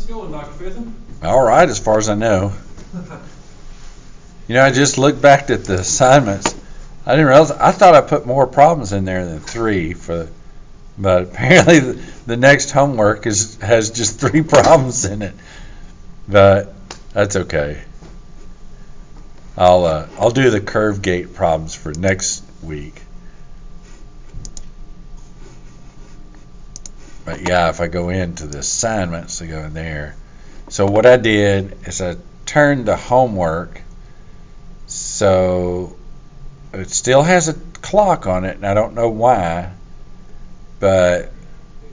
going, Dr. Fithen? All right, as far as I know. You know, I just looked back at the assignments. I didn't realize, I thought I put more problems in there than 3 but apparently the next homework has just 3 problems in it. But that's okay. I'll do the curve gate problems for next week. But yeah, if I go into the assignments, I go in there. So what I did is I turned the homework so it still has a clock on it, and I don't know why, but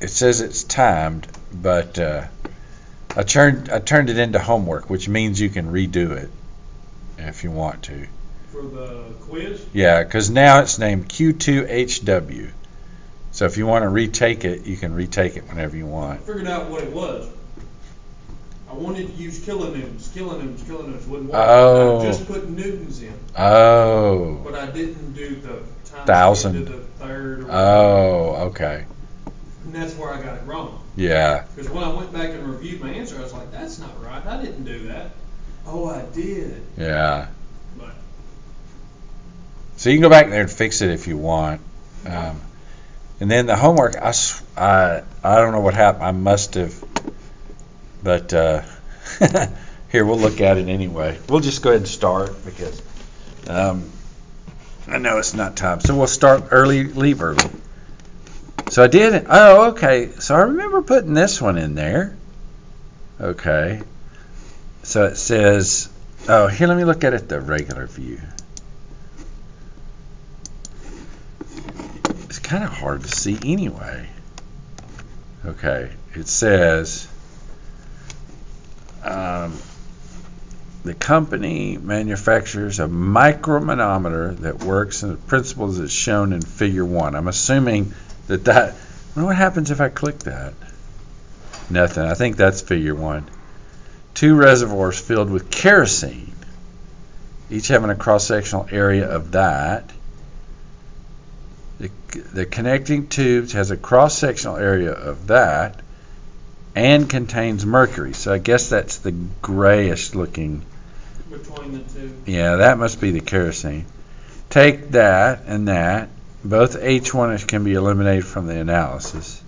it says it's timed. But I turned it into homework, which means you can redo it if you want to. For the quiz? Yeah, because now it's named Q2HW. So if you want to retake it, you can retake it whenever you want. I figured out what it was. I wanted to use kilonewtons. Kilonewtons wouldn't work. Oh. I just put newtons in. Oh. But I didn't do the times 1,000. 10 to the third. Or Oh, okay. And that's where I got it wrong. Yeah. Because when I went back and reviewed my answer, I was like, that's not right. I didn't do that. Oh, I did. Yeah. But So you can go back there and fix it if you want. And then the homework, I don't know what happened. I must have, but here, we'll look at it anyway. We'll just go ahead and start because I know it's not time. So we'll start early, leave early. So I did it. Oh, okay. So I remember putting this one in there. Okay. So it says, oh, here, let me look at it the regular view. It's kind of hard to see anyway. Okay, it says the company manufactures a micromanometer that works in the principles as shown in Figure 1. I'm assuming that I wonder what happens if I click that. Nothing. I think that's Figure 1. 2 reservoirs filled with kerosene, each having a cross-sectional area of that. The connecting tubes has a cross-sectional area of that and contains mercury. So I guess that's the grayish looking. between the two. Yeah, that must be the kerosene. Take that and that. Both H1 can be eliminated from the analysis.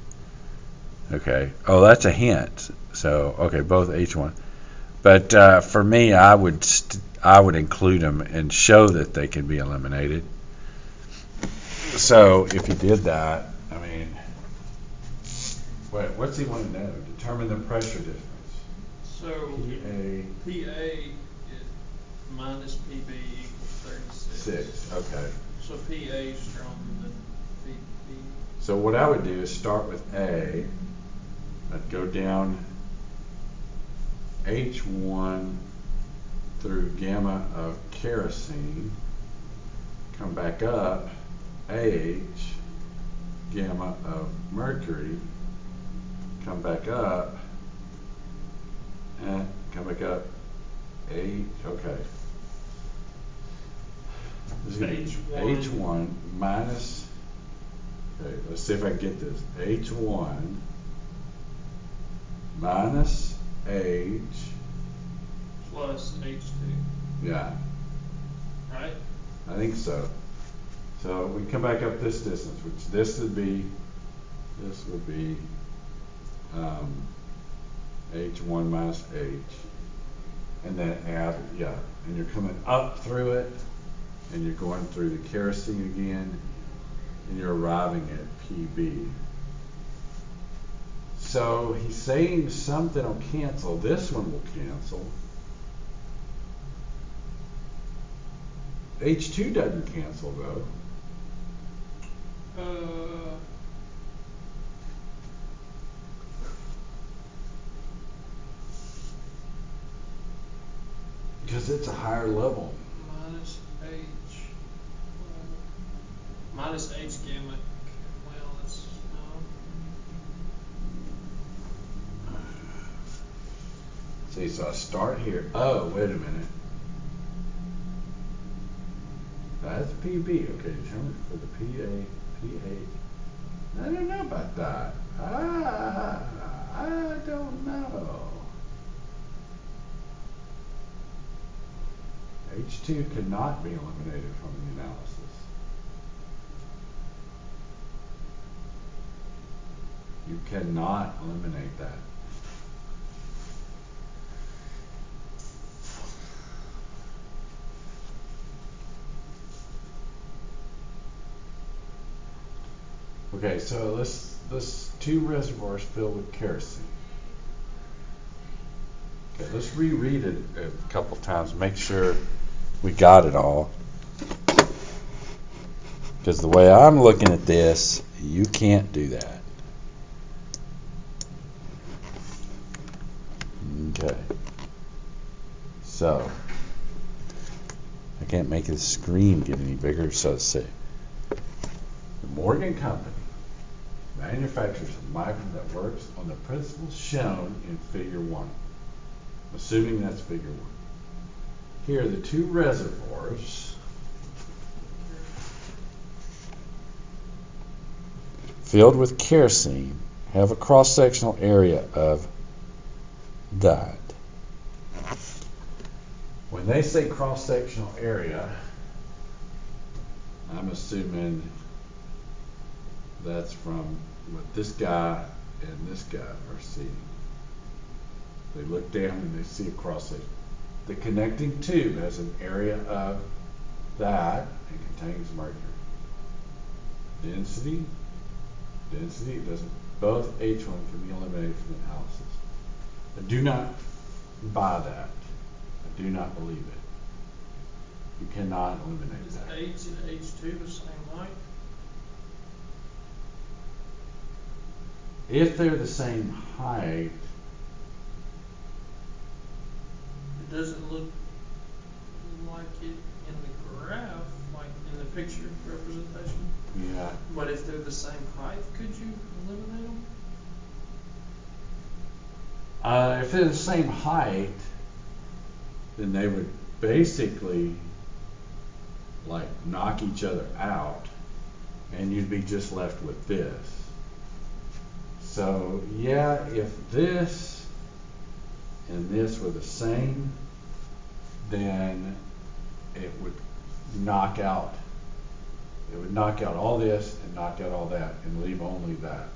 Okay. Oh, that's a hint. So, okay, both H1. But for me, I would include them and show that they can be eliminated. So if you did that, I mean, what's he want to know? Determine the pressure difference. So PA is minus PB equals 36. 6, okay. So PA is stronger than PB. So what I would do is start with A. I'd go down H1 through gamma of kerosene, come back up H, gamma of mercury, come back up, and come back up H, okay. This is going to be H1 minus, okay, let's see if I can get this. H1 minus H plus H2. Yeah. Right? I think so. So we come back up this distance, which this would be H1 minus H, and then add, yeah, and you're coming up through it, and you're going through the kerosene again, and you're arriving at PB. So he's saying something will cancel. This one will cancel. H2 doesn't cancel though. Because it's a higher level. Minus H. Minus H gamma. Well, that's no. See, so I start here. Oh, wait a minute. That's PB. Okay, determine for the PA. I don't know about that. I don't know. H2 cannot be eliminated from the analysis. You cannot eliminate that. Okay, so let's two reservoirs filled with kerosene. Okay, let's reread it a couple times, make sure we got it all. Because the way I'm looking at this, you can't do that. Okay. So, I can't make the screen get any bigger, so let's see. The Morgan Company manufactures a micrometer that works on the principles shown in Figure 1. Assuming that's Figure 1. Here are the two reservoirs filled with kerosene have a cross-sectional area of that. When they say cross-sectional area, I'm assuming that's from what this guy and this guy are seeing. They look down and they see a cross-section. The connecting tube has an area of that and contains mercury. Density, it doesn't. Both H1 can be eliminated from the analysis. I do not buy that. I do not believe it. You cannot eliminate Is that. H and H2 the same height? If they're the same height, It doesn't look like it in the graph, like in the picture representation. yeah. But if they're the same height, could you eliminate them? If they're the same height, then they would basically like knock each other out, and you'd be just left with this. So yeah, if this and this were the same, then it would knock out all this and knock out all that and leave only that.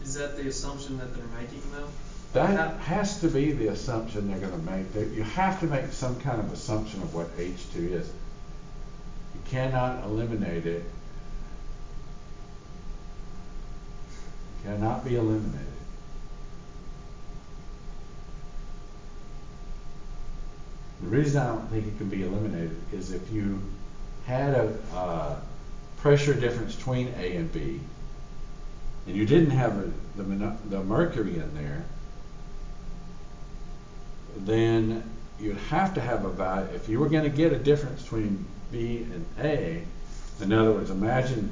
Is that the assumption that they're making though? That has to be the assumption they're going to make. You have to make some kind of assumption of what H2 is. You cannot eliminate it. It cannot be eliminated. The reason I don't think it can be eliminated is if you had a pressure difference between A and B, and you didn't have the mercury in there, then you'd have to have a value. If you were going to get a difference between B and A, in other words, imagine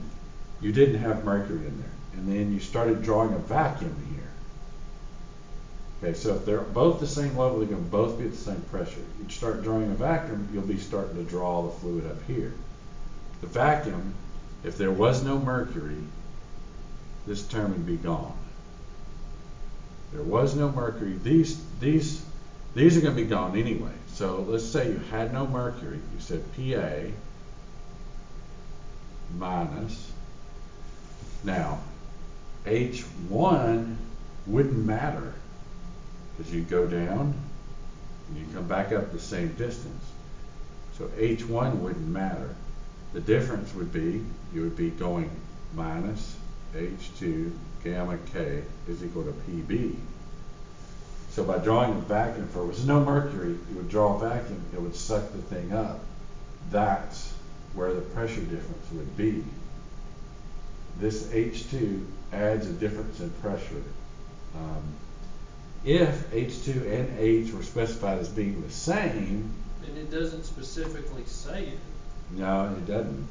you didn't have mercury in there, and then you started drawing a vacuum here. Okay, so if they're both the same level, they're going to both be at the same pressure. You start drawing a vacuum, you'll be starting to draw the fluid up here. The vacuum, if there was no mercury, this term would be gone. There was no mercury. These are going to be gone anyway. So let's say you had no mercury. You said Pa minus. Now, H1 wouldn't matter because you go down and you come back up the same distance. So H1 wouldn't matter. The difference would be you would be going minus H2 gamma K is equal to PB. So by drawing a vacuum, if there was no mercury, you would draw a vacuum, it would suck the thing up. That's where the pressure difference would be. This H2 adds a difference in pressure. If H2 and H were specified as being the same, And it doesn't specifically say it. no, it doesn't.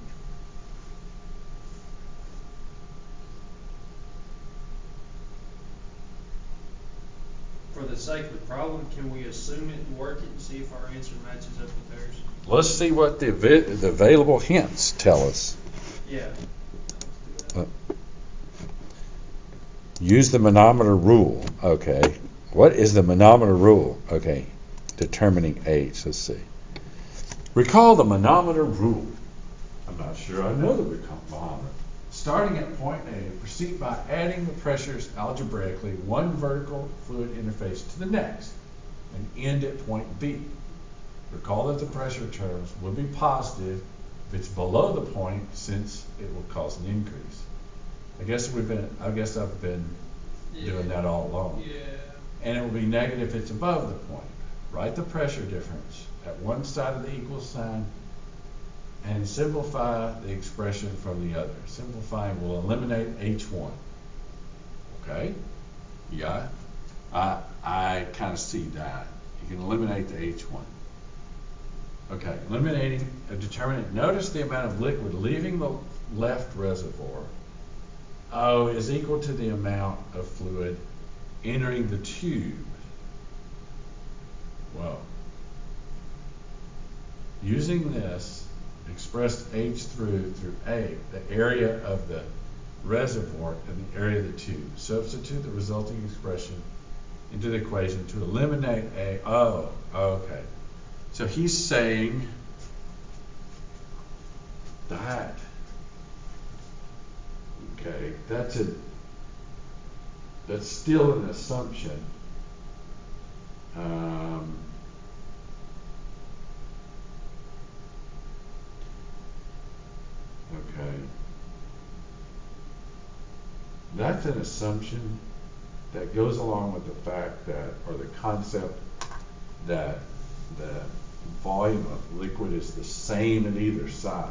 For the sake of the problem, can we assume it and work it and see if our answer matches up with theirs? Let's see what the available hints tell us. Yeah. Use the manometer rule. Okay. What is the manometer rule? Okay. Determining H. Let's see. Recall the manometer rule. I'm not sure I know the manometer. Starting at point A, proceed by adding the pressures algebraically one vertical fluid interface to the next and end at point B. Recall that the pressure terms will be positive if it's below the point, since it will cause an increase. I guess I've been doing that all along. Yeah. And it will be negative if it's above the point. Write the pressure difference at one side of the equal sign and simplify the expression from the other. Simplifying will eliminate H1. Okay? Yeah? I kind of see that. You can eliminate the H1. Okay, eliminating a determinant. Notice the amount of liquid leaving the left reservoir, O, is equal to the amount of fluid entering the tube. Whoa. Using this, express H through A, the area of the reservoir and the area of the tube. Substitute the resulting expression into the equation to eliminate A. Oh, okay. So he's saying that, okay, that's still an assumption. Okay. That's an assumption that goes along with the fact that, or the concept that the volume of liquid is the same at either side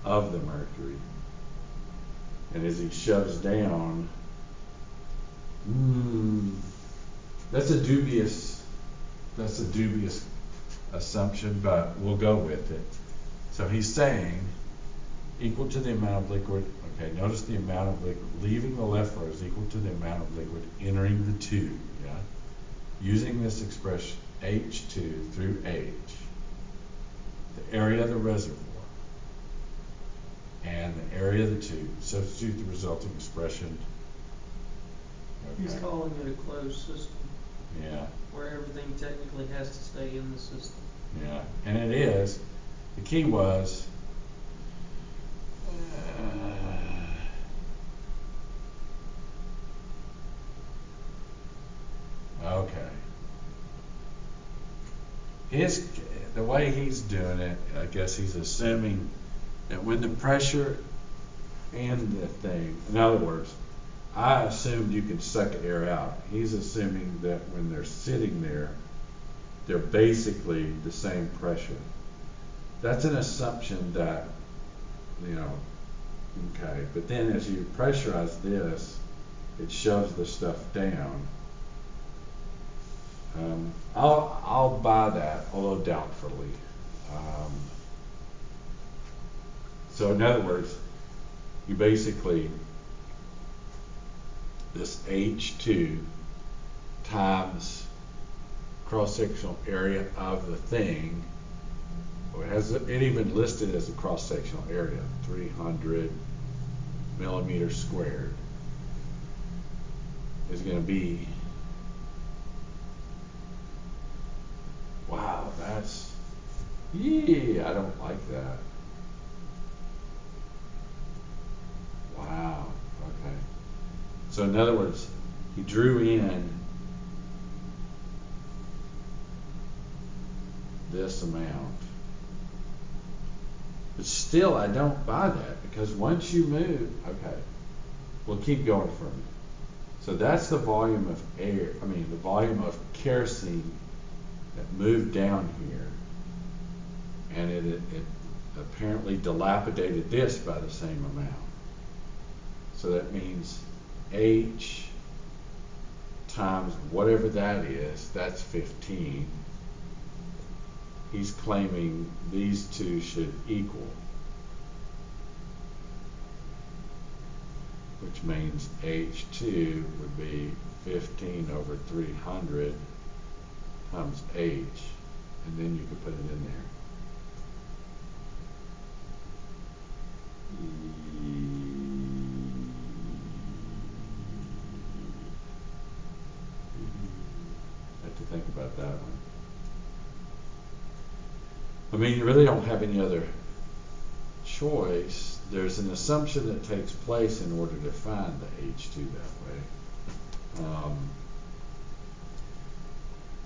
of the mercury. And as he shoves down, that's a dubious assumption, but we'll go with it. So he's saying equal to the amount of liquid, okay, notice the amount of liquid leaving the left row is equal to the amount of liquid entering the tube, yeah? Using this expression, H2 through H, the area of the reservoir and the area of the tube, substitute the resulting expression. Okay. He's calling it a closed system. Yeah. Where everything technically has to stay in the system. Yeah, and it is. The key was okay. The way he's doing it, I guess he's assuming that when the pressure in the thing, in other words, I assumed you could suck air out. He's assuming that when they're sitting there, they're basically the same pressure. That's an assumption that, okay, but then as you pressurize this, it shoves the stuff down. I'll buy that, although doubtfully. So in other words, you basically, this H2 times cross-sectional area of the thing, it has it even listed as a cross-sectional area, 300 millimeters squared, is going to be, wow, that's, I don't like that. Wow, okay. So in other words, he drew in this amount. But still, I don't buy that, because once you move, okay, we'll keep going for a minute. So that's the volume of air, the volume of kerosene that moved down here. And it apparently dilapidated this by the same amount. So that means H times whatever that is, that's 15. He's claiming these two should equal, which means H2 would be 15 over 300 times H, and then you could put it in there. Have to think about that one. I mean, you really don't have any other choice. There's an assumption that takes place in order to find the H2 that way.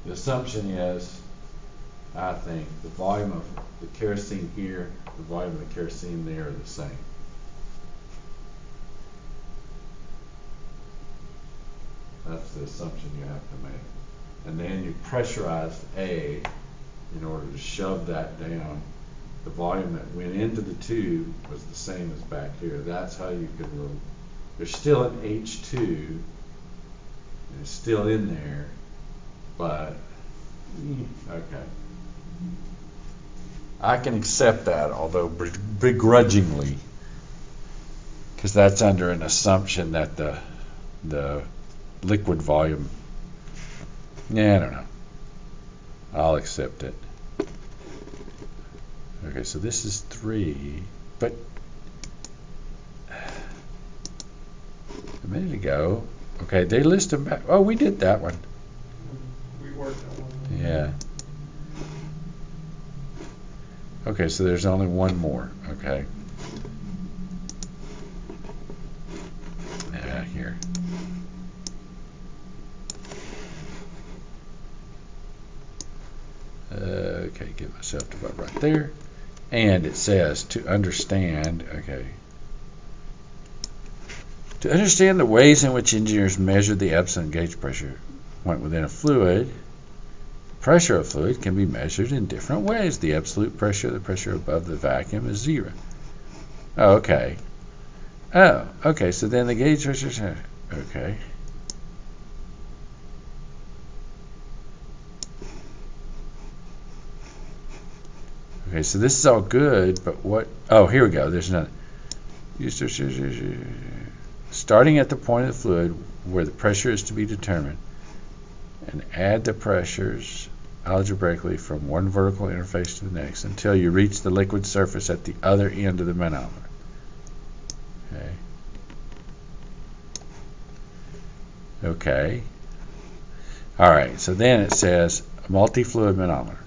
The assumption is, I think, the volume of the kerosene here, the volume of the kerosene there are the same. That's the assumption you have to make. And then you pressurized A in order to shove that down. The volume that went into the tube was the same as back here. That's how you can there's still an H2, and it's still in there, but okay. I can accept that, although begrudgingly, because that's under an assumption that the liquid volume, I don't know. I'll accept it. Okay, so this is 3, but a minute ago, okay, they list them back. Oh, we did that one. We worked on one. Yeah. Okay, so there's only one more. Okay. Yeah, here. Okay, get myself to about right there. And it says to understand, okay. To understand the ways in which engineers measure the absolute gauge pressure when within a fluid, pressure of fluid can be measured in different ways. The absolute pressure, the pressure above the vacuum, is 0. Oh, okay. Oh, okay, so then the gauge pressure, okay. Okay, so this is all good, but what? Oh, here we go. There's another. Starting at the point of the fluid where the pressure is to be determined, and add the pressures algebraically from one vertical interface to the next until you reach the liquid surface at the other end of the manometer. Okay. Okay. All right, so then it says a multi-fluid manometer.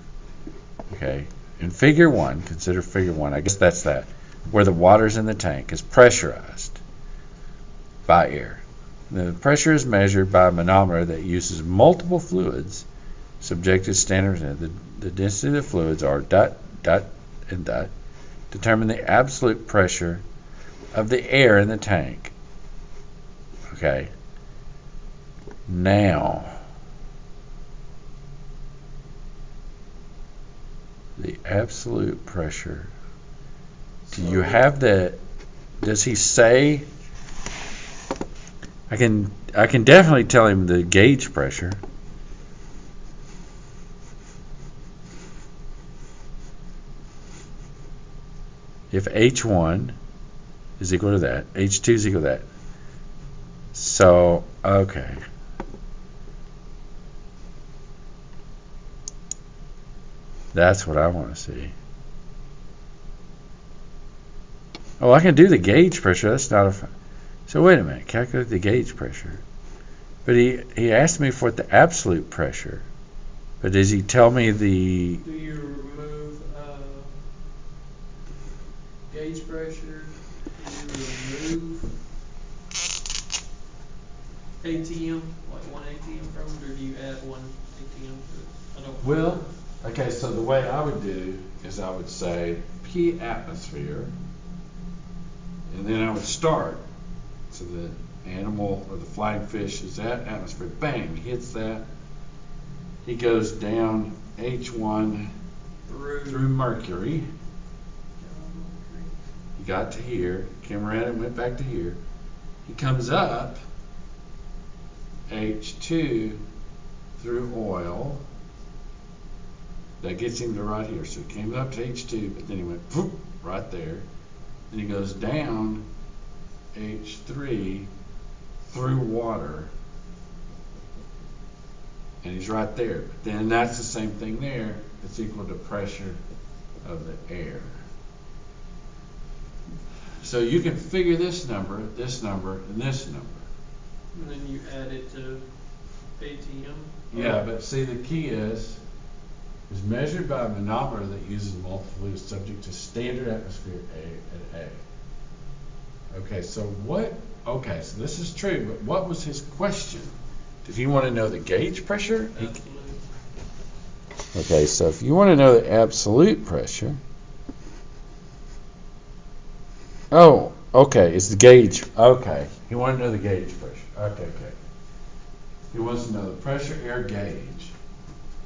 Okay. In figure 1, consider figure 1, I guess that's that, where the water's in the tank is pressurized by air. The pressure is measured by a manometer that uses multiple fluids subject to standards. The density of the fluids are ... and ... determine the absolute pressure of the air in the tank. Okay. Now, the absolute pressure. Do you have the? Does he say? I can definitely tell him the gauge pressure. If H1 is equal to that, H2 is equal to that. So, okay. That's what I want to see. Oh, I can do the gauge pressure. That's not a... So wait a minute. Calculate the gauge pressure. But he asked me for the absolute pressure. But does he tell me the... Do you remove gauge pressure? Do you remove ATM, like 1 ATM from it, or do you add 1 ATM to it? I don't Well, remember. okay, so the way I would do is I would say P atmosphere, and then I would start. So the animal or the flying fish is at atmosphere. Bang, hits that. He goes down H1 through mercury. He got to here, came around and went back to here. He comes up H2 through oil. That gets him to right here. So he came up to H2, but then he went whoop, right there. Then he goes down H3 through water, and he's right there. But then that's the same thing there. It's equal to pressure of the air. So you can figure this number, and this number. And then you add it to ATM? Yeah, but see, the key is is measured by a manometer that uses multiple fluids subject to standard atmosphere A at A. Okay, so so this is true, but what was his question? Did he want to know the gauge pressure? Okay, so if you want to know the absolute pressure, oh, okay, it's the gauge. Okay, he wanted to know the gauge pressure. Okay. He wants to know the pressure air gauge,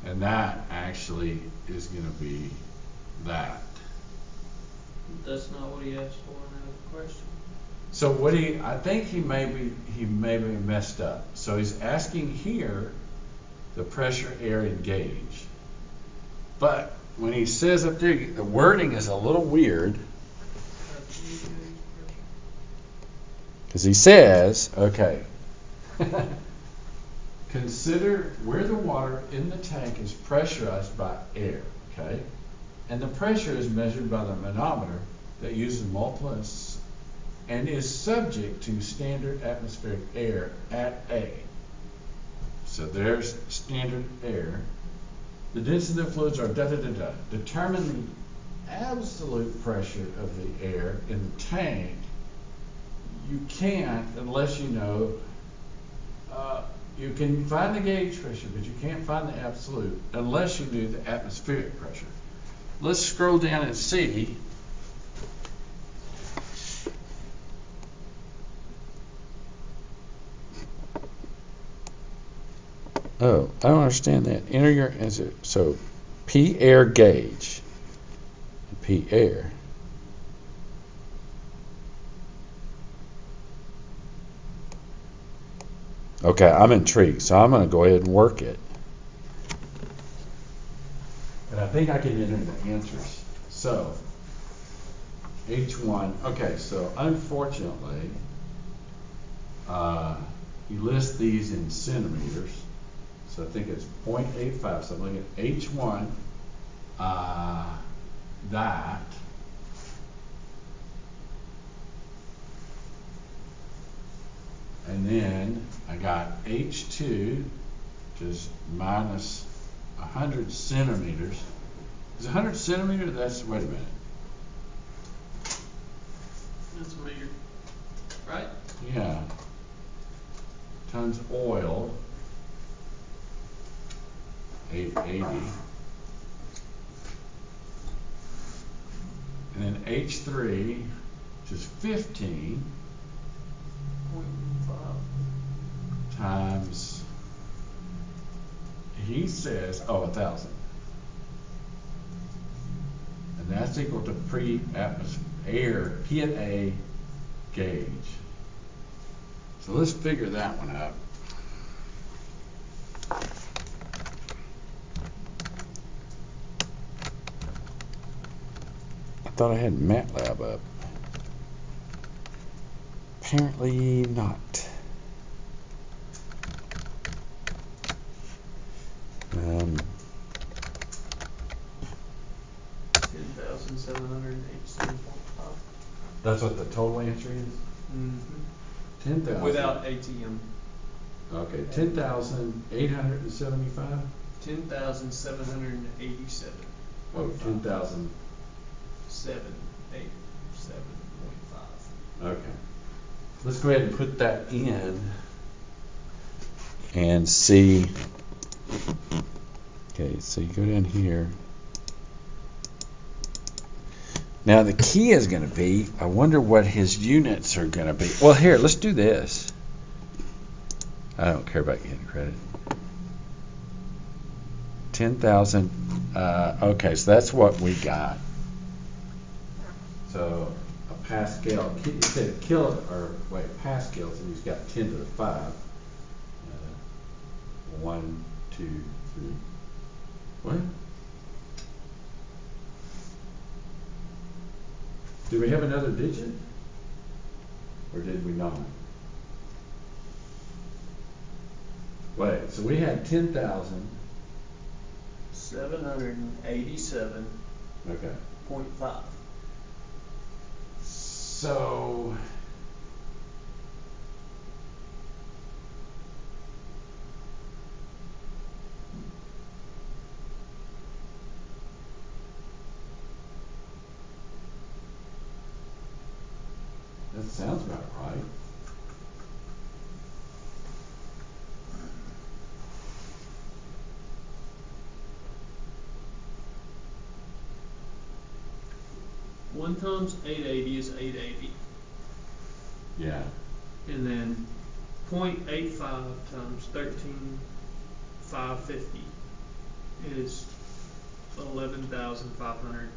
and that actually is going to be that. That's not what he asked for in the question. So I think he maybe messed up. So he's asking here the pressure, air, and gauge. But when he says up there, the wording is a little weird. Because he says, okay, consider where the water in the tank is pressurized by air, okay? And the pressure is measured by the manometer that uses multiples and is subject to standard atmospheric air at A. So there's standard air. The density of the fluids are da-da-da-da. Determine the absolute pressure of the air in the tank. You can't unless you know, you can find the gauge pressure, but you can't find the absolute unless you do the atmospheric pressure. Let's scroll down and see. Oh, I don't understand that. Enter your answer. So, P air gauge. P air. Okay, I'm intrigued, so I'm going to go ahead and work it. And I think I can enter the answers. So, H1. Okay, so unfortunately, you list these in centimeters. So I think it's 0.85. So I'm looking at H1, that. And then I got H2, which is minus 100 centimeters. Is 100 centimeters? Wait a minute. That's a meter, right? Yeah. Tons oil, 880. And then H3, which is 15. 0.5 times, he says, 1,000. And that's equal to pre-atmosphere, P at A gauge. So let's figure that one out. I thought I had MATLAB up. Apparently not. 10,787.5. That's what the total answer is? Mm-hmm. 10,000. Without ATM. Okay, 10,875? 10,787. Oh, 10,000. 787.5. Okay. Let's go ahead and put that in and see. Okay, so you go down here. Now the key is going to be, I wonder what his units are going to be. Well, here, let's do this. I don't care about getting credit. 10,000. Okay, so that's what we got. So a Pascal, you said Pascal, so he's got 10 to the 5. 1, 2, 3. What? Did we have another digit? Or did we not? Wait, so we had 10,000. 787.5. Okay. So That sounds about right. One times 880 is 880. Yeah. And then 0.85 times 13,550 is 11,517.5.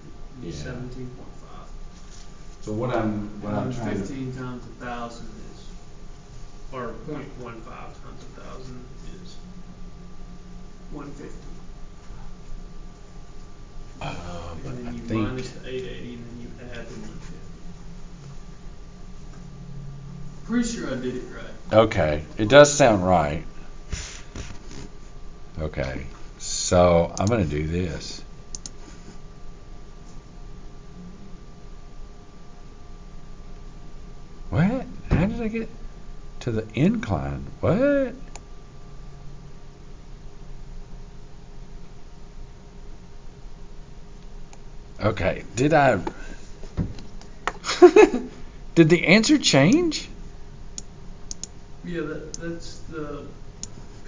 So what I'm trying to 15 times 1,000 is, or 0.15 times 1,000 is 150. but And then I you think minus the 880 and then you add the 150. Pretty sure I did it right. okay, it does sound right. Okay, so I'm gonna do this. What? How did I get to the incline? What? Okay, did I? Did the answer change? Yeah, that's the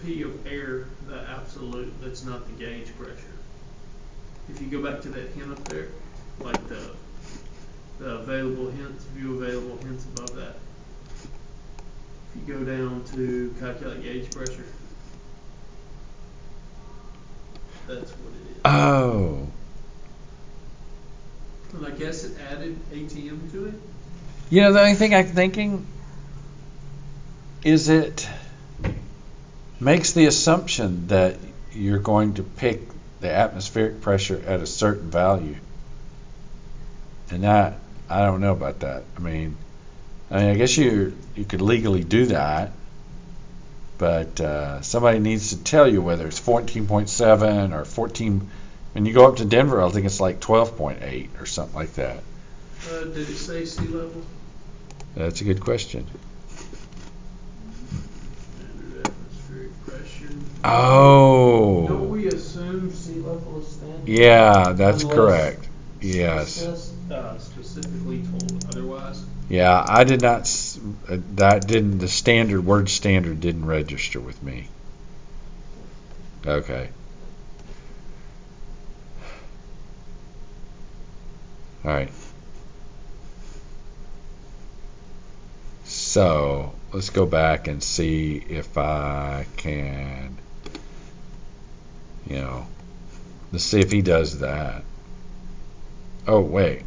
P of air, the absolute, that's not the gauge pressure. If you go back to that hint up there, like the available hints, view available hints above that. If you go down to calculate gauge pressure, that's what it is. Oh. And I guess it added ATM to it. You know, the only thing I'm thinking is it makes the assumption that you're going to pick the atmospheric pressure at a certain value. And that, I don't know about that. I mean, I guess you could legally do that, but somebody needs to tell you whether it's 14.7 or 14. When you go up to Denver, I think it's like 12.8 or something like that. Did it say sea level? That's a good question. Standard atmospheric pressure. Oh. Don't we assume sea level is standard? Yeah, that's Unless correct. Yes. Specifically told otherwise. Yeah, I did not. That didn't. The standard word standard didn't register with me. Okay. All right. So let's go back and see if I can. Let's see if he does that. Oh wait.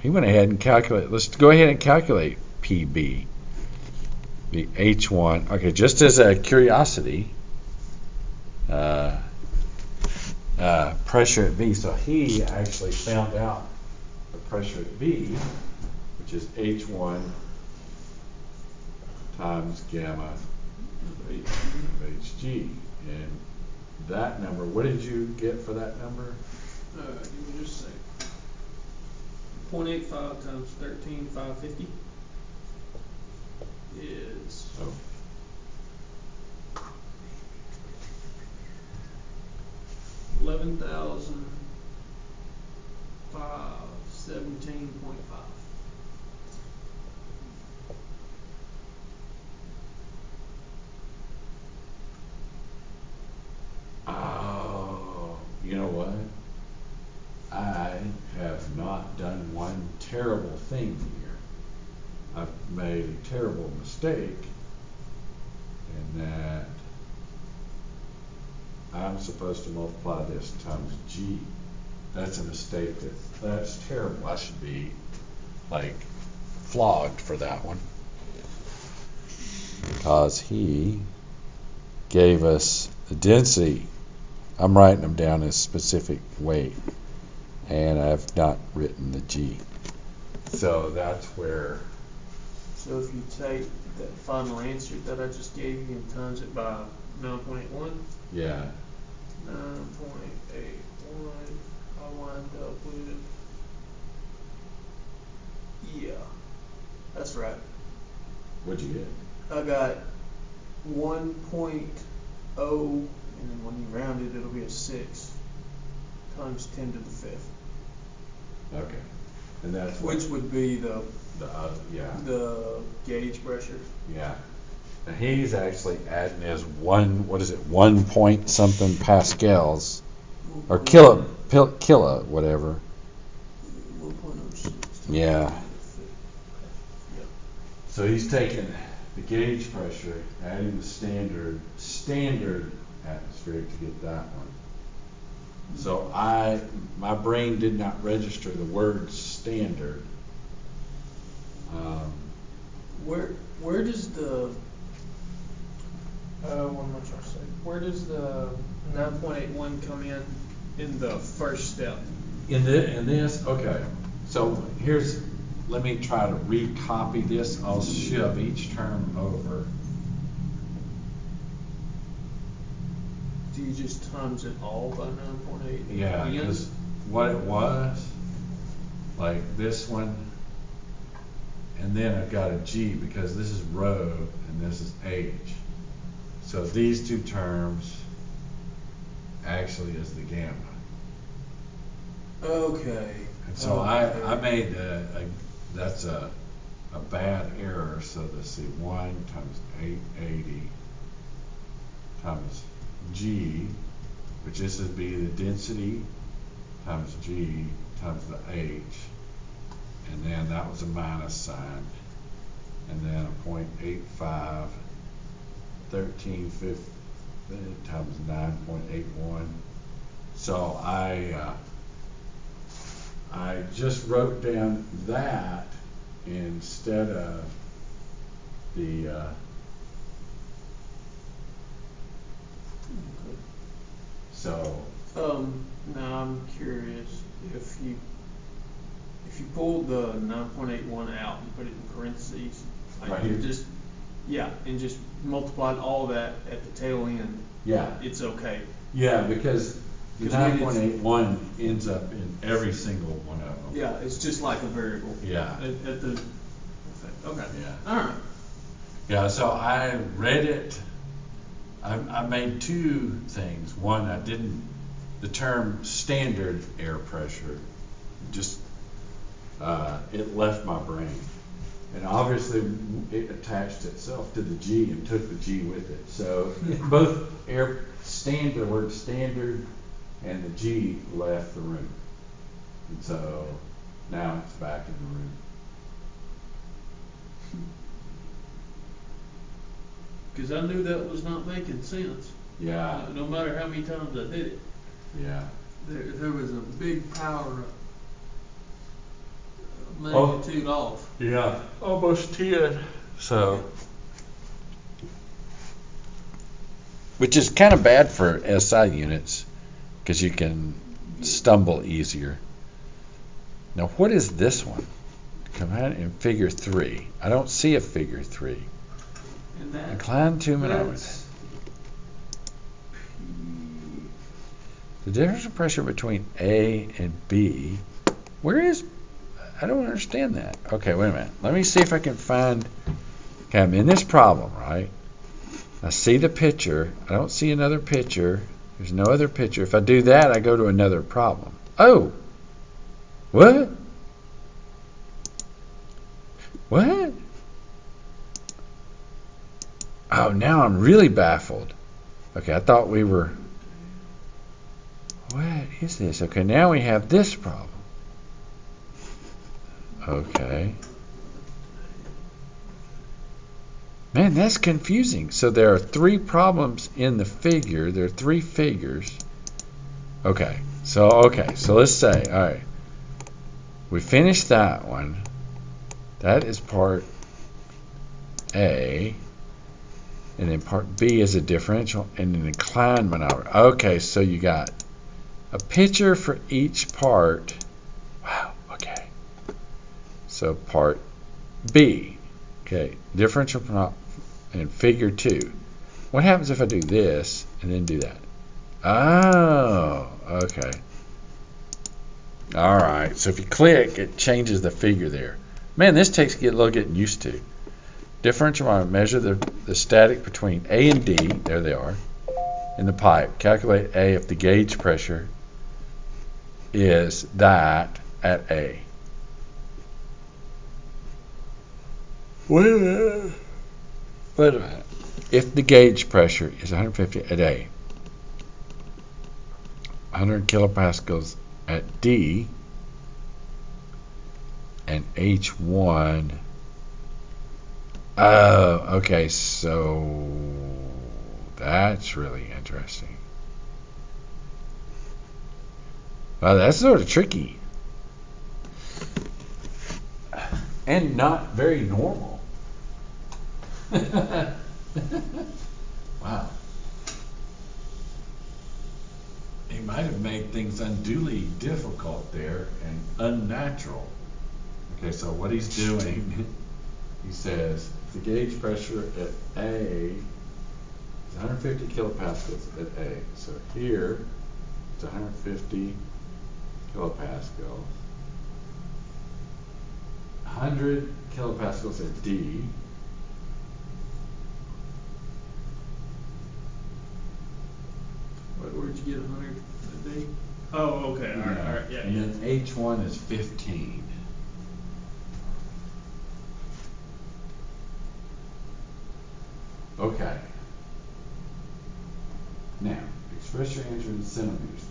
He went ahead and calculated. Let's go ahead and calculate PB. The H1. Okay, just as a curiosity, pressure at B. So he actually found out the pressure at B, which is H1 times gamma of Hg. And that number, what did you get for that number? Give me just a second. 0.85 times 13,550 is 11,517.5. Oh, you know what? I have not done one terrible thing here. I've made a terrible mistake in that I'm supposed to multiply this times G. That's a mistake. That's terrible. I should be like flogged for that one. Because he gave us the density. I'm writing them down as specific weight. And I've not written the G. So that's where. So if you take that final answer that I just gave you and times it by 9.1. Yeah. 9.81, I wind up with, yeah, that's right. What'd you get? I got 1.0, and then when you round it, it'll be a 6 times 10 to the 5th. Okay. And that's what, Which would be the yeah, gauge pressure. yeah. And he's actually adding his 1 point something pascals, or kilo, whatever. 1.06. Yeah. So he's taking the gauge pressure, adding the standard atmospheric to get that one. So my brain did not register the word standard. Where does the what am I trying to say? Where does the 9.81 come in the first step? In this, okay. So let me try to recopy this. I'll shove each term over. Do you just times it all by 9.8? Yeah, because what it was, like this one, and then I've got a G because this is rho and this is H. So these two terms actually is the gamma. Okay. And so I made that's a bad error. So let's see, 1 times 880 times G, which this would be the density times G times the H, and then that was a minus sign, and then a 0.85, 1350 times 9.81. So I just wrote down that instead of the so now I'm curious if you pulled the 9.81 out and put it in parentheses, like right you here. and just multiplied all that at the tail end. Yeah. It's okay. Yeah, because the 9.81 ends up in every single one of them. Yeah, it's just like a variable. Yeah. At the okay. Yeah. All right. Yeah. So I read it. I made two things. One, the term standard air pressure, just it left my brain. And obviously it attached itself to the G and took the G with it. So both the word standard and the G left the room. And so now it's back in the room. Because I knew that was not making sense. Yeah. No matter how many times I did it. Yeah. There was a big power magnitude off. Yeah. Almost 10. So, which is kind of bad for SI units because you can stumble easier. Now, what is this one? Come on in figure 3. I don't see a figure 3. Incline 2 manometer. The difference in pressure between A and B. Where is? I don't understand that. Okay, wait a minute. Let me see if I can find. Okay, I'm in this problem, right? I see the picture. I don't see another picture. There's no other picture. If I do that, I go to another problem. Oh! What? What? Oh, now I'm really baffled. Okay, I thought we were... What is this? Okay, now we have this problem. Okay. Man, that's confusing. So there are 3 problems in the figure. There are 3 figures. Okay, so let's say, all right. We finished that one. That is part A. And then part B is a differential and an inclined manometer. Okay, so you got a picture for each part. Wow, okay. So part B, okay, differential and figure 2. What happens if I do this and then do that? Oh, okay. All right, so if you click, it changes the figure there. Man, this takes a little getting used to. Differential manometer, measure the static between A and D, there they are, in the pipe. Calculate A if the gauge pressure is that at A. Wait a minute. Wait a minute. If the gauge pressure is 150 a day, 100 kilopascals at D, and H1. Oh, okay, so that's really interesting. Well, that's sort of tricky. And not very normal. Wow. He might have made things unduly difficult there and unnatural. Okay, so what he's doing, he says the gauge pressure at A is 150 kilopascals at A. So here it's 150 kilopascals. 100 kilopascals at D. Where'd you get 100 a day? Oh, okay, all right, yeah. And then H1 is 15. Okay. Now, express your answer in centimeters.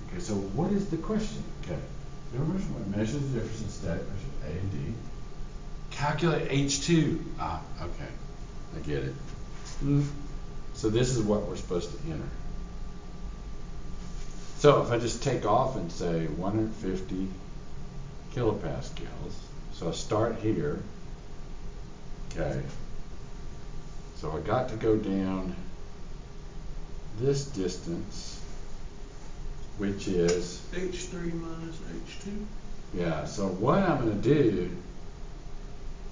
Okay, so what is the question? Okay. Numbers what measures the difference in static pressure A and D. Calculate H2. Ah, okay. I get it. So this is what we're supposed to enter. So if I just take off and say 150 kilopascals, so I start here. Okay. So I got to go down this distance, which is H3 minus H2. Yeah, so what I'm going to do,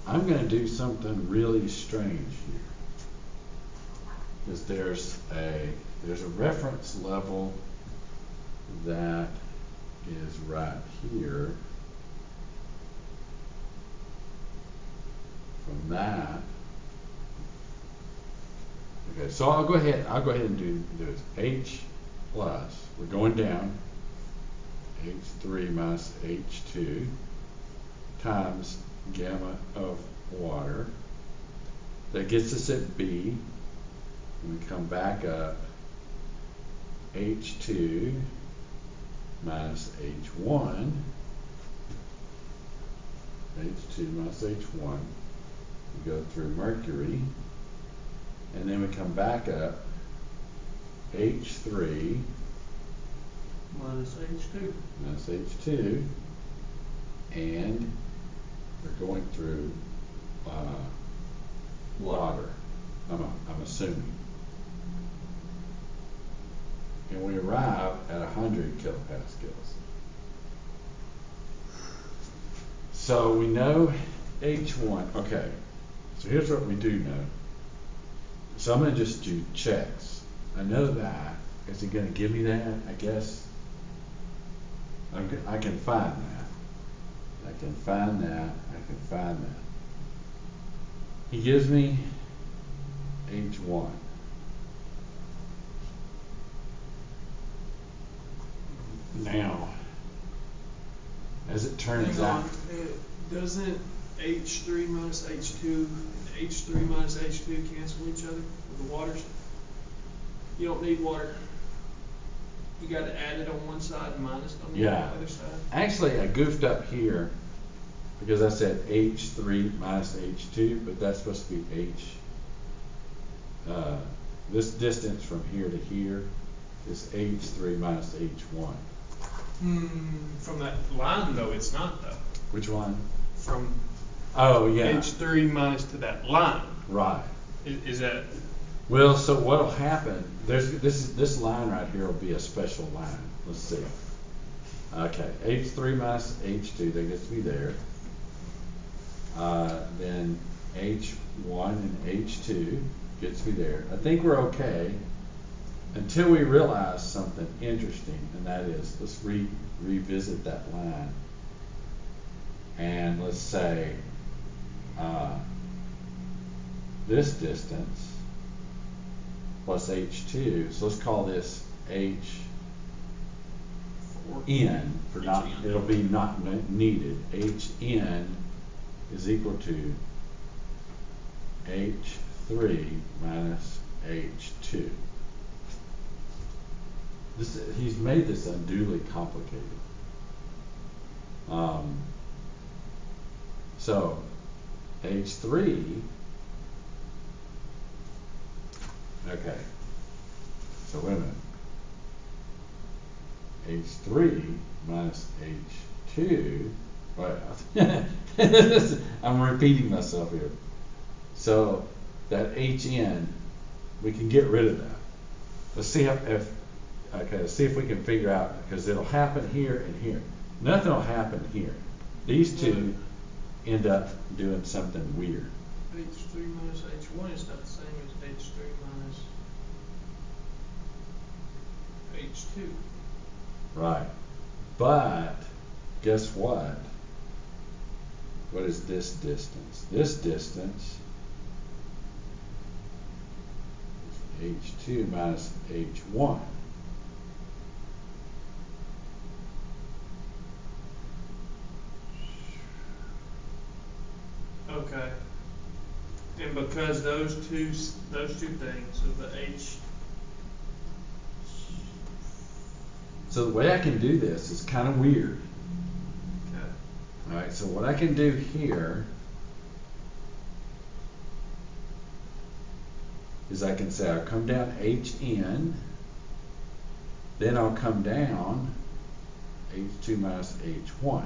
I'm going to do something really strange here. Because there's a reference level that is right here. From that. Okay, so I'll go ahead and do this. H plus, we're going down, H3 minus H2 times gamma of water. That gets us at B. And we come back up, H2 minus H1. H2 minus H1. We go through mercury. And then we come back up, H3 minus H2. Minus H2. And we're going through water. I'm assuming. And we arrive at 100 kilopascals. So we know H1. Okay, so here's what we do know. So I'm going to just do checks. I know that. Is he going to give me that? I guess. I can find that. I can find that. I can find that. He gives me H1. Now, as it turns out, doesn't H3 minus H2 cancel each other with the waters? You don't need water. You got to add it on one side and minus it on the other side. Actually, I goofed up here because I said H3 minus H2, but that's supposed to be H. This distance from here to here is H3 minus H1. From that line, though, it's not, though. Which one? From H3 minus to that line. Right. Is that? Well, so what'll happen? This line right here will be a special line. Let's see. Okay, H3 minus H2, that gets me there. Then H1 and H2 gets me there. I think we're okay until we realize something interesting, and that is, let's revisit that line. And let's say this distance plus H2, so let's call this HN for not, it'll be not needed. HN is equal to H3 minus H2. He's made this unduly complicated. So H3, okay, so wait a minute. H3 minus H2, well, I'm repeating myself here. So that Hn, we can get rid of that. Let's see let's see if we can figure out, because it'll happen here and here. Nothing will happen here. These two end up doing something weird. H3 minus H1 is not the same as H3 minus H2. Right. But guess what? What is this distance? This distance is H2 minus H1. Okay. And because those two things of the H. So the way I can do this is kind of weird. Okay. All right. So what I can do here is I can say I'll come down Hn, then I'll come down H2 minus H1.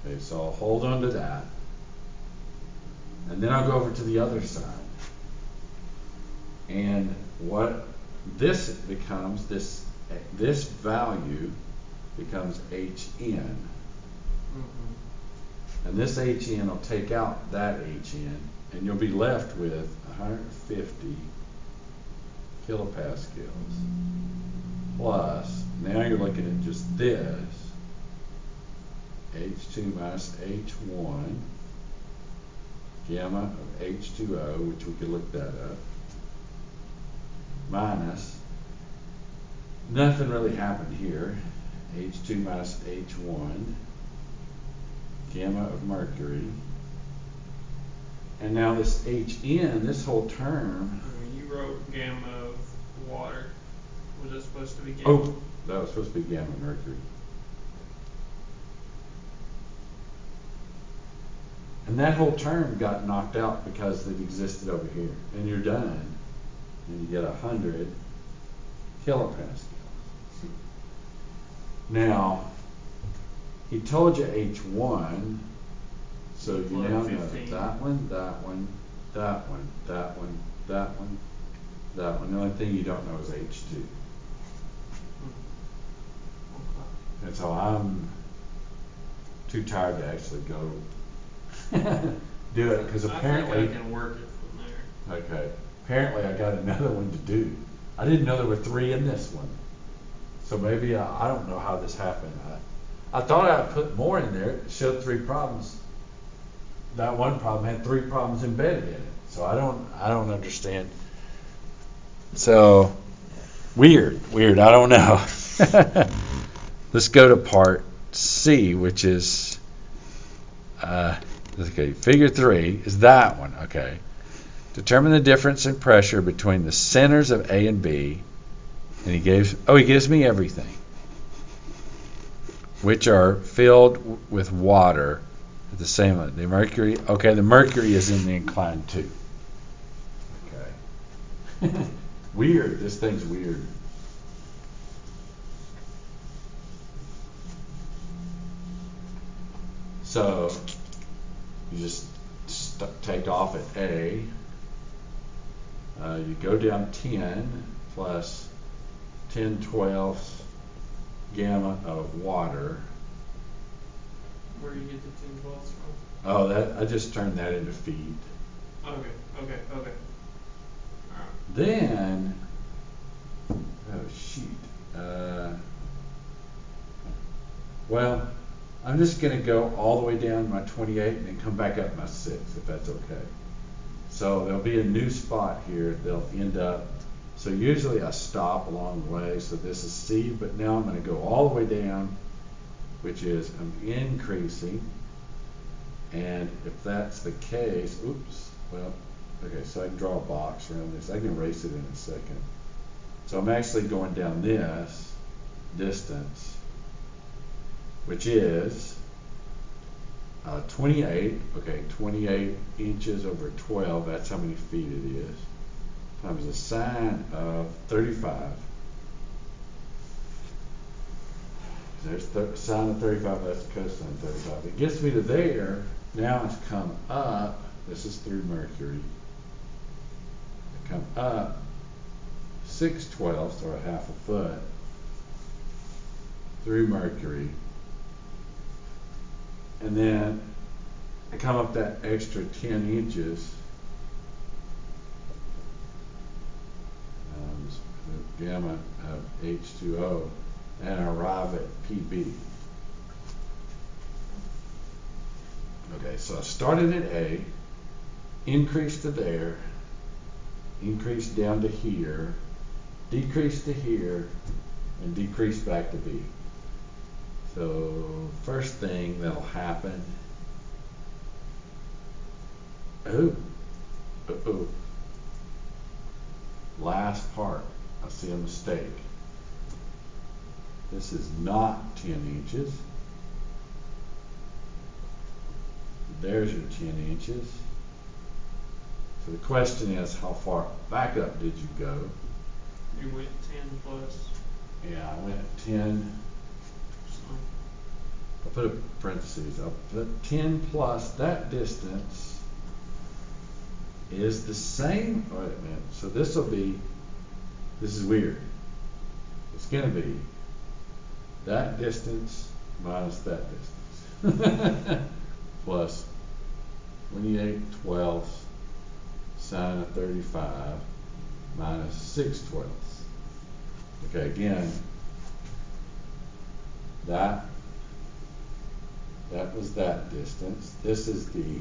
Okay, so I'll hold on to that. And then I'll go over to the other side. And what this becomes, this value becomes Hn. And this Hn will take out that Hn, and you'll be left with 150 kilopascals plus, now you're looking at just this, H2 minus H1 gamma of H2O, which we could look that up, minus, nothing really happened here, H2 minus H1 gamma of mercury, and now this Hn, this whole term. You wrote gamma of water. Was that supposed to be gamma? Oh, that was supposed to be gamma of mercury. And that whole term got knocked out because it existed over here. And you're done. And you get 100 kilopascals. Now, he told you H1, so you now know that one, that one, that one, that one, that one, that one. The only thing you don't know is H2. And so I'm too tired to actually go do it, because apparently I think I can work it from there. Okay. Apparently I got another one to do. I didn't know there were 3 in this one. So maybe I don't know how this happened. I thought I put more in there. It showed 3 problems. That one problem had 3 problems embedded in it. So I don't understand. So weird. I don't know. Let's go to part C, which is okay, figure 3 is that one, okay. Determine the difference in pressure between the centers of A and B, and he gives me everything, which are filled with water at the same level. The mercury, okay, the mercury is in the inclined tube. Okay. Weird, this thing's weird. So you just take off at A. You go down 10 plus 10/12 gamma of water. Where do you get the 10/12 from? Oh, I just turned that into feet. Okay. All right. Then, oh shoot. Well, I'm just going to go all the way down my 28 and then come back up my 6, if that's okay. So there'll be a new spot here. They'll end up, so usually I stop along the way, so this is C, but now I'm going to go all the way down which is I'm increasing, and if that's the case, oops, well, okay, so I can draw a box around this. I can erase it in a second. So I'm actually going down this distance, which is 28, okay, 28 inches over 12, that's how many feet it is, times the sine of 35. There's sine of 35, that's cosine of 35. It gets me to there. Now it's come up, this is through Mercury. I come up 6/12, or a half a foot, through Mercury. And then I come up that extra 10 inches, the gamma of H2O, and I arrive at PB. Okay, so I started at A, increased to there, increased down to here, decreased to here, and decreased back to B. So first thing that'll happen, last part, I see a mistake. This is not 10 inches. There's your 10 inches. So the question is, how far back up did you go? You went 10 plus. Yeah, I went 10. I'll put a parentheses. I'll put 10 plus that distance is the same. Wait a minute. So this will be, this is weird. It's going to be that distance minus that distance. Plus 28/12 sine of 35 minus 6/12. Okay, again, that was that distance. This is the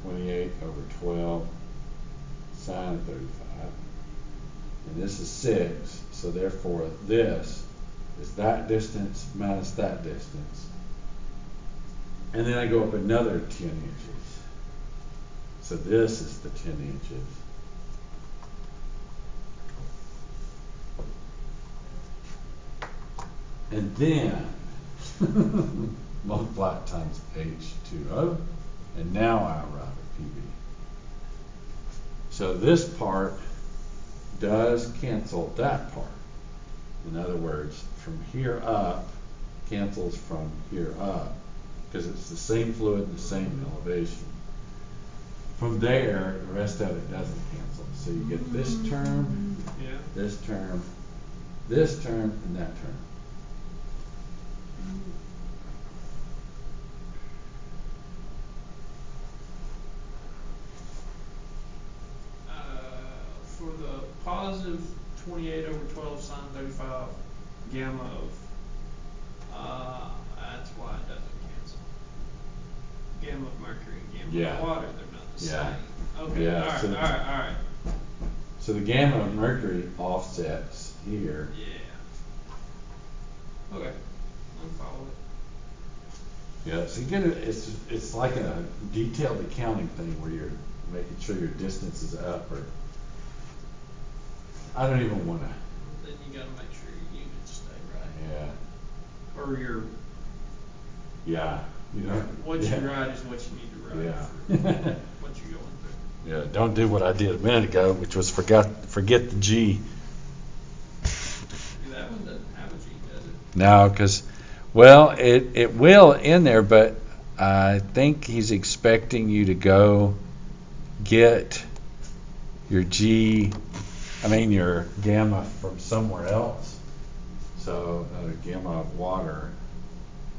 28/12 sine of 35. And this is 6, so therefore this is that distance minus that distance. And then I go up another 10 inches. So this is the 10 inches. And then multiply it times H2O, and now I arrive at PB. So this part does cancel that part. In other words, from here up cancels from here up, because it's the same fluid, the same elevation. From there, the rest of it doesn't cancel. So you get this term, this term, this term, and that term. For the positive 28/12 sine 35 gamma of, that's why it doesn't cancel. Gamma of mercury and gamma of water, they're not the same. Okay, all right. So the gamma of mercury offsets here. Yeah. Okay, I'm following it. Yeah, so you get it, it's like a detailed accounting thing where you're making sure your distance is up, or I don't even want to. Then you got to make sure your units stay right. Yeah. Or your. Yeah. You know. What you write is what you need to write. Yeah. For what you're going through. Yeah. Don't do what I did a minute ago, which was forget the G. That one doesn't have a G, does it? No, because, well, it will in there, but I think he's expecting you to go get your your gamma from somewhere else. So gamma of water,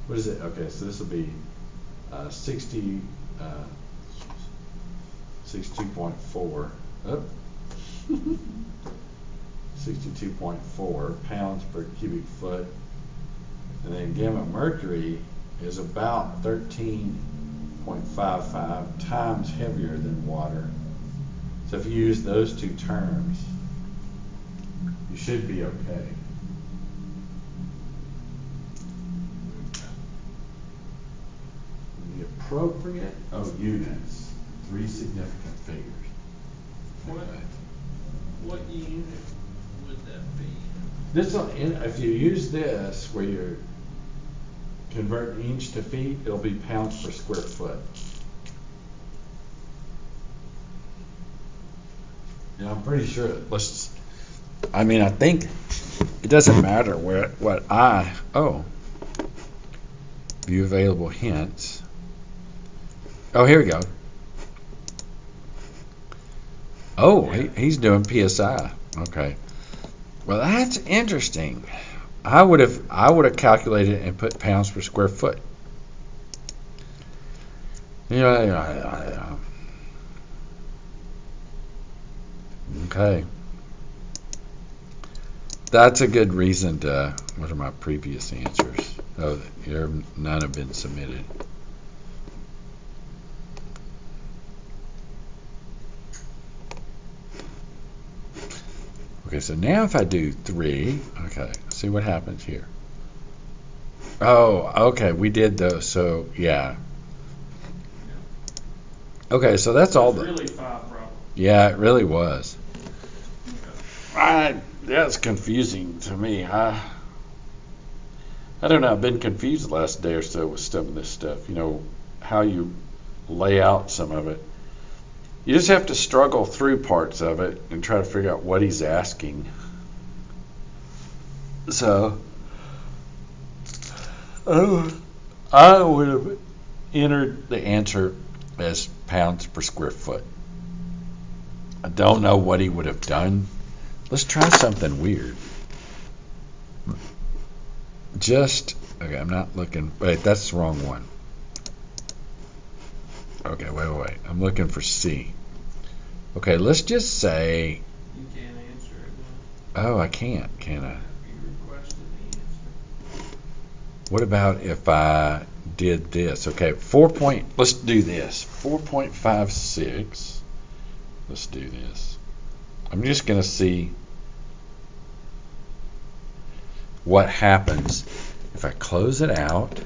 what is it? Okay, so this will be 62.4. 62.4 pounds per cubic foot. And then gamma mercury is about 13.55 times heavier than water. So if you use those two terms, you should be okay. appropriate of units, 3 significant figures. What unit would that be? If you use this where you're converting inch to feet, it'll be pounds per square foot. Yeah, I'm pretty sure. I think it doesn't matter view available hints. Oh, here we go. Oh, yeah. He's doing PSI. Okay. Well, that's interesting. I would have calculated and put pounds per square foot. Yeah. Okay. That's a good reason to. What are my previous answers? Oh, none have been submitted. Okay, so now if I do 3, okay, see what happens here. Oh, okay, we did those, so yeah. Okay, so that's all. Really 5 problems. Yeah, it really was. That's confusing to me. I don't know. I've been confused the last day or so with some of this stuff. How you lay out some of it. You just have to struggle through parts of it and try to figure out what he's asking. So, I would have entered the answer as pounds per square foot. I don't know what he would have done. Let's try something weird. Okay, I'm not looking. Wait, that's the wrong one. Okay, wait. I'm looking for C. Okay, let's just say. You can't answer it Oh, now. I can't, can I? You requested the answer. What about if I did this? Okay, let's do this. 4.56. Let's do this. I'm just going to see what happens if I close it out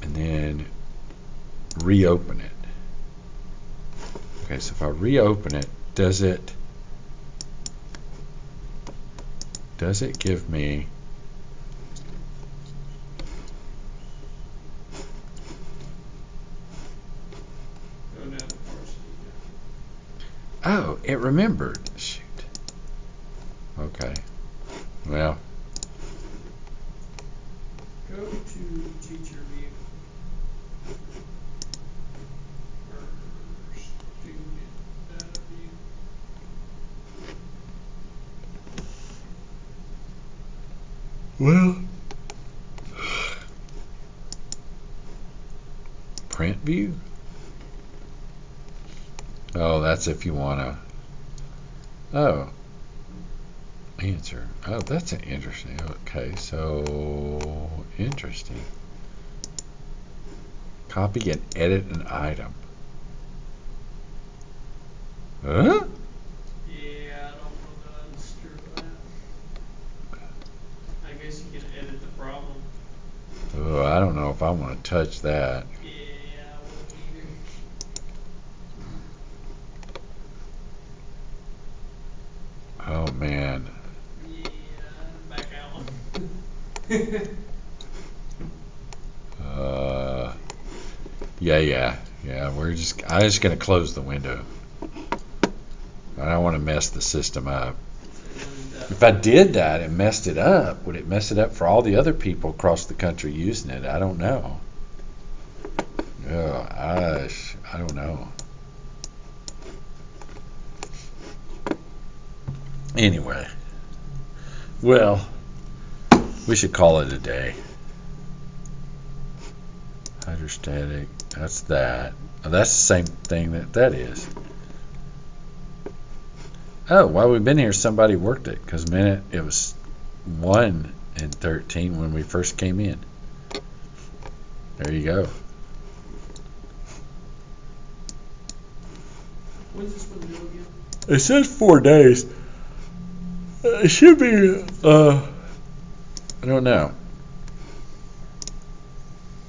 and then reopen it. Okay, so if I reopen it, does it give me Oh, it remembered. Shoot. Okay. Well. Go to teacher view. Or student data view. Well. Print view? Oh, that's if you want to. Oh. Answer. Oh, that's interesting. Okay, so interesting. Copy and edit an item. Huh? Yeah, I don't know that I'm sure of that. I guess you can edit the problem. Oh, I don't know if I want to touch that. Yeah, I wouldn't either. Oh man. Back out. Yeah. I'm just gonna close the window. I don't want to mess the system up. If I did that and messed it up, would it mess it up for all the other people across the country using it? I don't know. I don't know. Anyway, well, we should call it a day. Hydrostatic, that's that. Oh, that's the same thing that is. Oh, while we've been here, somebody worked it, because it was 1 and 13 when we first came in. There you go. When's this one due again? It says 4 days. It should be, I don't know.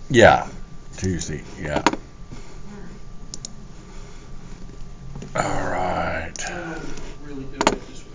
Yeah, Tuesday, yeah.